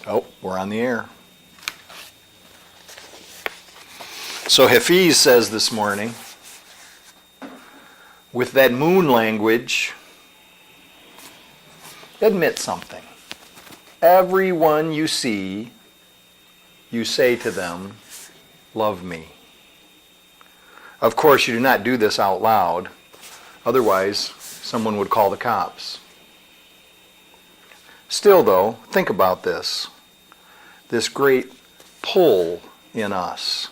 Oh, we're on the air. So Hafiz says this morning, with that moon language, admit something. Everyone you see, you say to them, love me. Of course, you do not do this out loud. Otherwise, someone would call the cops. Still, though, think about this. This great pull in us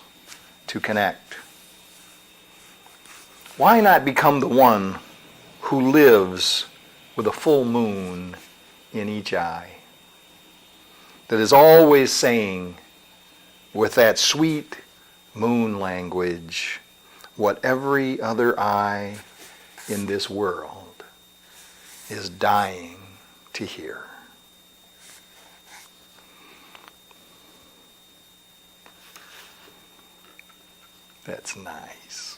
to connect. Why not become the one who lives with a full moon in each eye? That is always saying, with that sweet moon language, what every other eye in this world is dying to hear. That's nice.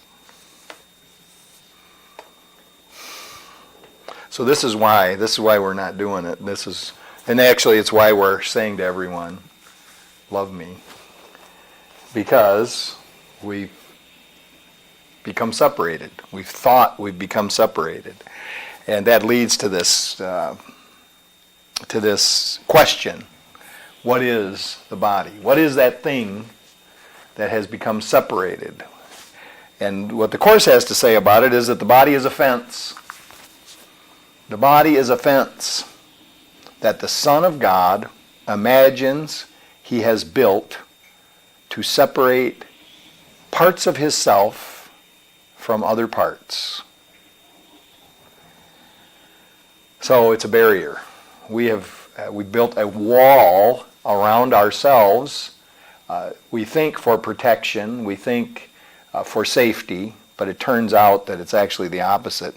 So this is why we're not doing it. And actually it's why we're saying to everyone, love me. Because we've become separated. We've thought we've become separated. And that leads to this question. What is the body? What is that thing that has become separated? And what the Course has to say about it is that the body is a fence. The body is a fence that the Son of God imagines he has built to separate parts of his self from other parts. So it's a barrier. We built a wall around ourselves. We think for protection, we think for safety, but it turns out that it's actually the opposite.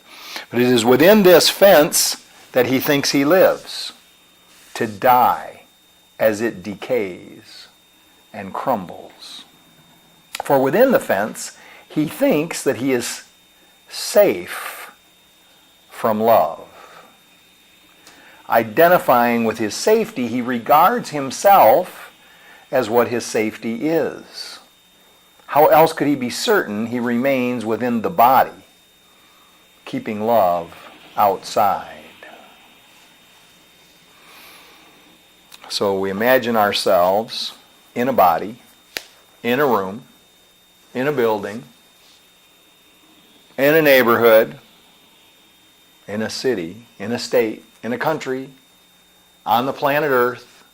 But it is within this fence that he thinks he lives, to die as it decays and crumbles. For within the fence, he thinks that he is safe from love. Identifying with his safety, he regards himself as what his safety is. How else could he be certain he remains within the body, keeping love outside? So we imagine ourselves in a body, in a room, in a building, in a neighborhood, in a city, in a state, in a country, on the planet Earth,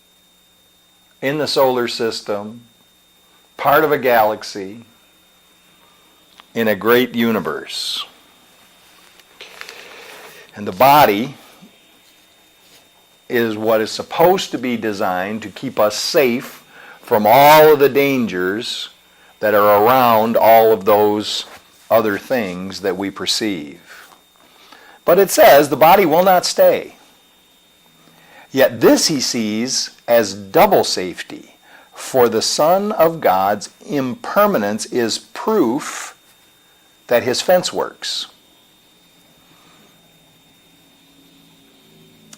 in the solar system, part of a galaxy, in a great universe. And the body is what is supposed to be designed to keep us safe from all of the dangers that are around all of those other things that we perceive. But it says the body will not stay. Yet this he sees as double safety, for the Son of God's impermanence is proof that his fence works.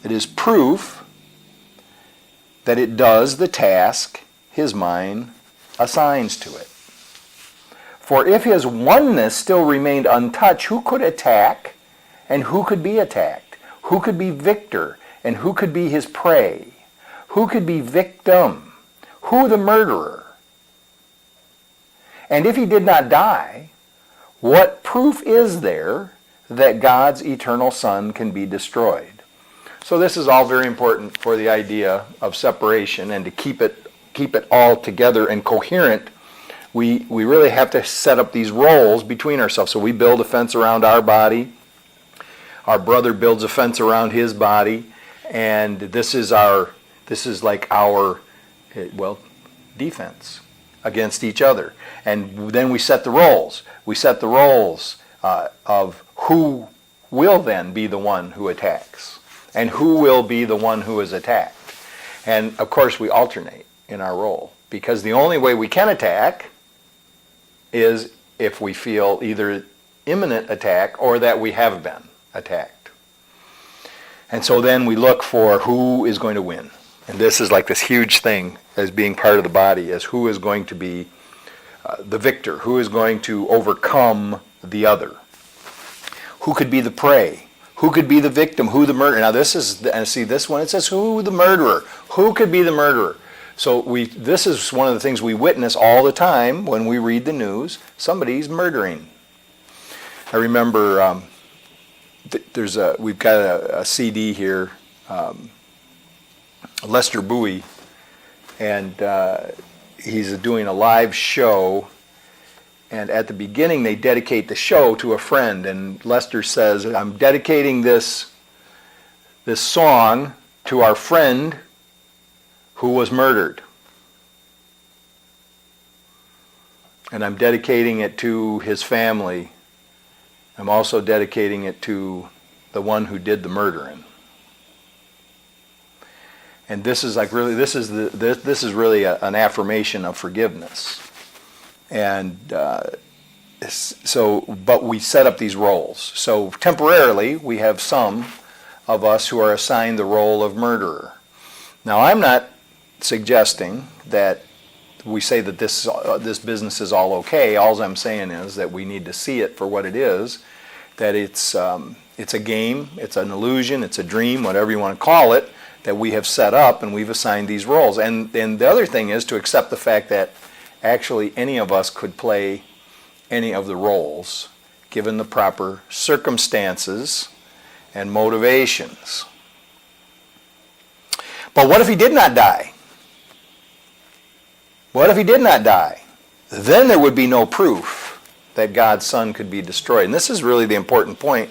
It is proof that it does the task his mind assigns to it. For if his oneness still remained untouched, who could attack and who could be attacked? Who could be victor and who could be his prey? Who could be victim? Who the murderer? And if he did not die, what proof is there that God's eternal Son can be destroyed? So this is all very important for the idea of separation, and to keep it all together and coherent, we really have to set up these roles between ourselves. So we build a fence around our body. Our brother builds a fence around his body, and this is like our defense against each other. And then we set the roles. We set the roles of who will then be the one who attacks, and who will be the one who is attacked. And of course we alternate in our role, because the only way we can attack is if we feel either imminent attack or that we have been attacked. And so then we look for who is going to win. And this is like this huge thing as being part of the body, as who is going to be the victor, who is going to overcome the other, who could be the prey, who could be the victim, who the murderer. Now this is, and see this one, it says who the murderer, who could be the murderer. So this is one of the things we witness all the time when we read the news. Somebody's murdering. I remember we've got a CD here, Lester Bowie, and he's doing a live show, and at the beginning they dedicate the show to a friend, and Lester says, I'm dedicating this song to our friend who was murdered. And I'm dedicating it to his family. I'm also dedicating it to the one who did the murdering. And this is like really, this is really an affirmation of forgiveness. And but we set up these roles. So temporarily, we have some of us who are assigned the role of murderer. Now, I'm not suggesting that we say that this business is all okay. All I'm saying is that we need to see it for what it is, that it's a game, it's an illusion, it's a dream, whatever you want to call it, that we have set up and we've assigned these roles. And the other thing is to accept the fact that actually any of us could play any of the roles given the proper circumstances and motivations. But what if he did not die? What if he did not die? Then there would be no proof that God's Son could be destroyed. And this is really the important point,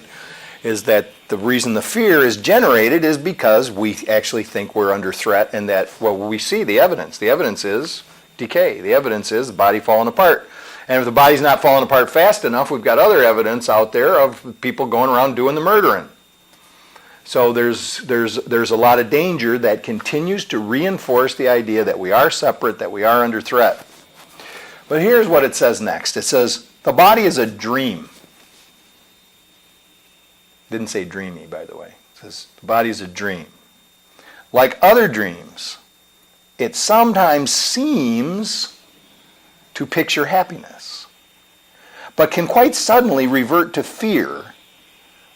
is that the reason the fear is generated is because we actually think we're under threat, and that, well, we see the evidence. The evidence is decay. The evidence is the body falling apart. And if the body's not falling apart fast enough, we've got other evidence out there of people going around doing the murdering. So there's a lot of danger that continues to reinforce the idea that we are separate, that we are under threat. But here's what it says next. It says, the body is a dream. Didn't say dreamy, by the way. It says, the body is a dream. Like other dreams, it sometimes seems to picture happiness, but can quite suddenly revert to fear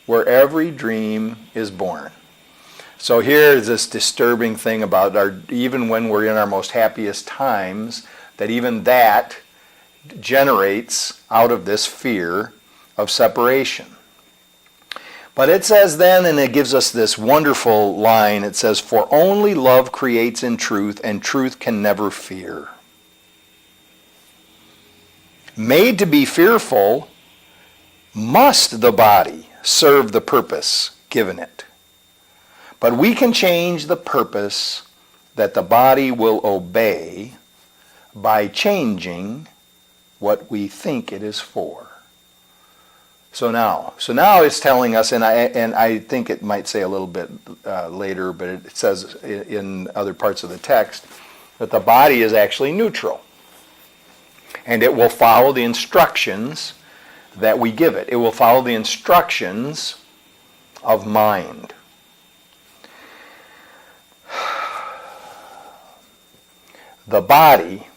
where every dream is born. So here is this disturbing thing about even when we're in our most happiest times, that even that generates out of this fear of separation. But it says then, and it gives us this wonderful line, it says, for only love creates in truth, and truth can never fear. Made to be fearful, must the body serve the purpose given it. But we can change the purpose that the body will obey by changing what we think it is for. So now it's telling us, and I think it might say a little bit later, but it says in other parts of the text, that the body is actually neutral. And it will follow the instructions that we give it. It will follow the instructions of mind. The body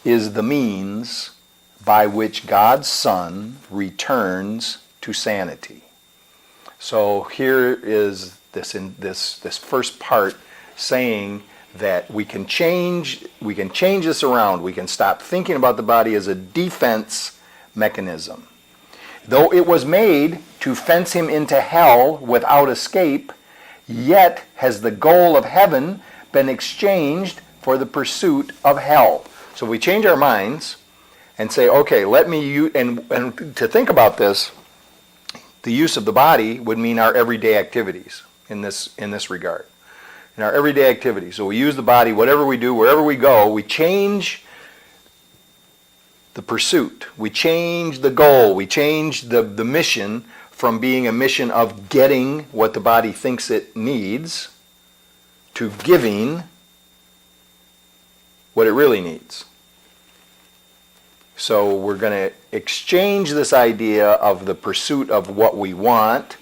is the means by which God's Son returns to sanity. So here is this first part saying that we can change this around. We can stop thinking about the body as a defense mechanism. Though it was made to fence him into hell without escape, yet has the goal of heaven been exchanged for the pursuit of hell. So we change our minds and say, okay, let me use, and to think about this, the use of the body would mean our everyday activities in this regard. In our everyday activities. So we use the body, whatever we do, wherever we go, we change the pursuit. We change the goal. We change the mission from being a mission of getting what the body thinks it needs to giving what it really needs. So we're going to exchange this idea of the pursuit of what we want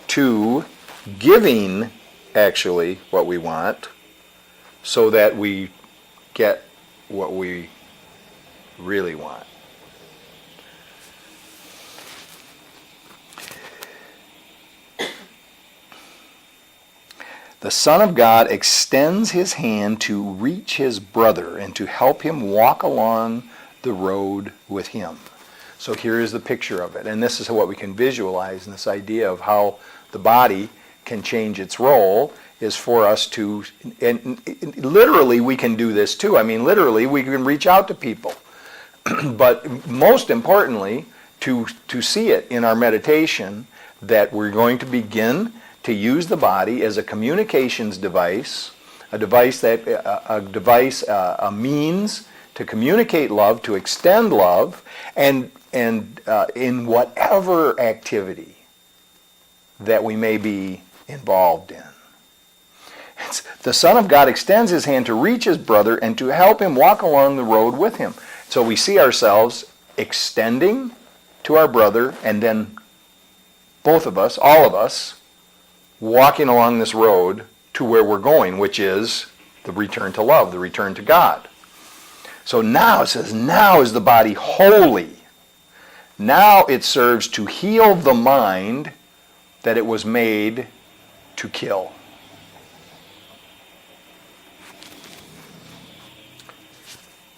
to giving actually what we want so that we get what we really want. The Son of God extends his hand to reach his brother and to help him walk along the road with him. So here is the picture of it. And this is what we can visualize in this idea of how the body can change its role is for us to, and literally we can do this too. I mean, literally we can reach out to people. But most importantly, to see it in our meditation that we're going to begin to use the body as a communications device, a means to communicate love, to extend love, and in whatever activity that we may be involved in. The Son of God extends his hand to reach his brother and to help him walk along the road with him. So we see ourselves extending to our brother, and then both of us, all of us, walking along this road to where we're going, which is the return to love, the return to God. So now it says, now is the body holy. Now it serves to heal the mind that it was made to kill.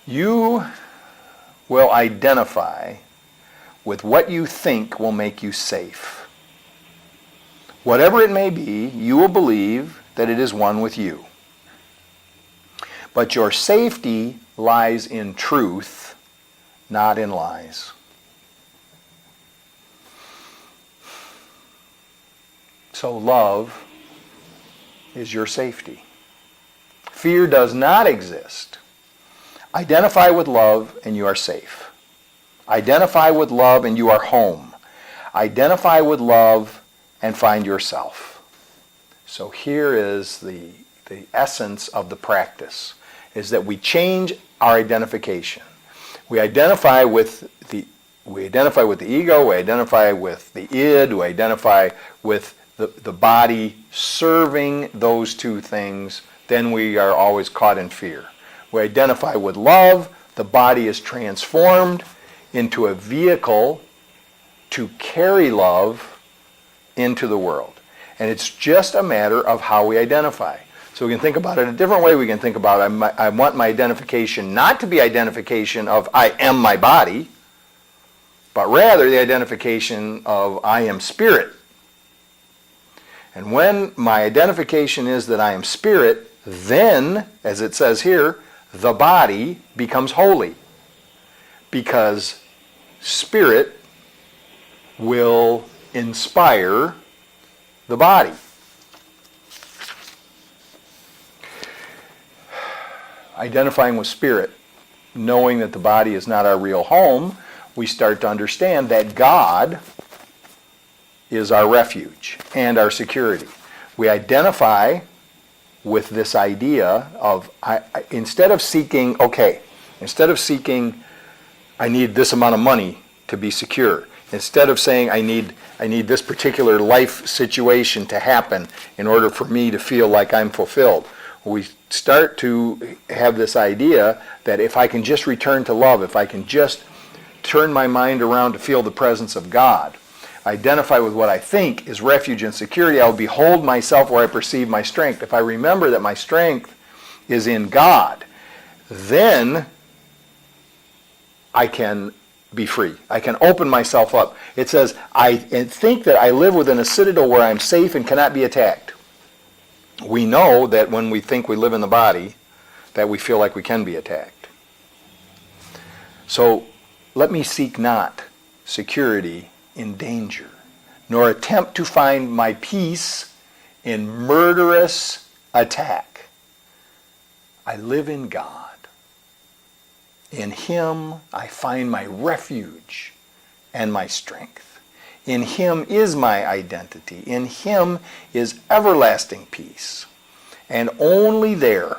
You will identify with what you think will make you safe. Whatever it may be, you will believe that it is one with you. But your safety lies in truth, not in lies. So love is your safety. Fear does not exist. Identify with love and you are safe. Identify with love and you are home. Identify with love and find yourself. So here is the essence of the practice, is that we change our identification. We identify with the ego, we identify with the id, we identify with the body serving those two things, then we are always caught in fear. We identify with love, the body is transformed into a vehicle to carry love into the world. And it's just a matter of how we identify. So we can think about it a different way. We can think about I want my identification not to be identification of I am my body, but rather the identification of I am spirit. And when my identification is that I am spirit, then, as it says here, the body becomes holy. Because spirit will inspire the body. Identifying with spirit, knowing that the body is not our real home, we start to understand that God is our refuge and our security. We identify with this idea of, instead of seeking I need this amount of money to be secure, instead of saying I need this particular life situation to happen in order for me to feel like I'm fulfilled, we start to have this idea that if I can just return to love, if I can just turn my mind around to feel the presence of God, identify with what I think is refuge and security, I will behold myself where I perceive my strength. If I remember that my strength is in God, then I can be free. I can open myself up. It says, I think that I live within a citadel where I'm safe and cannot be attacked. We know that when we think we live in the body, that we feel like we can be attacked. So let me seek not security in danger, nor attempt to find my peace in murderous attack. I live in God. In Him I find my refuge and my strength. In Him is my identity. In Him is everlasting peace. And only there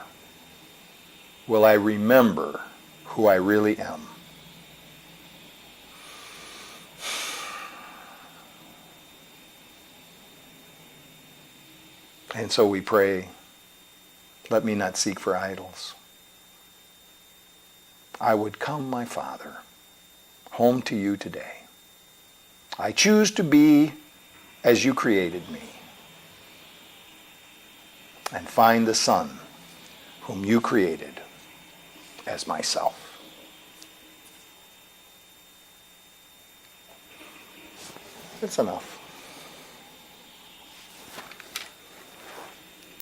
will I remember who I really am. And so we pray, let me not seek for idols. I would come, my Father, home to you today. I choose to be as you created me and find the Son whom you created as myself. It's enough.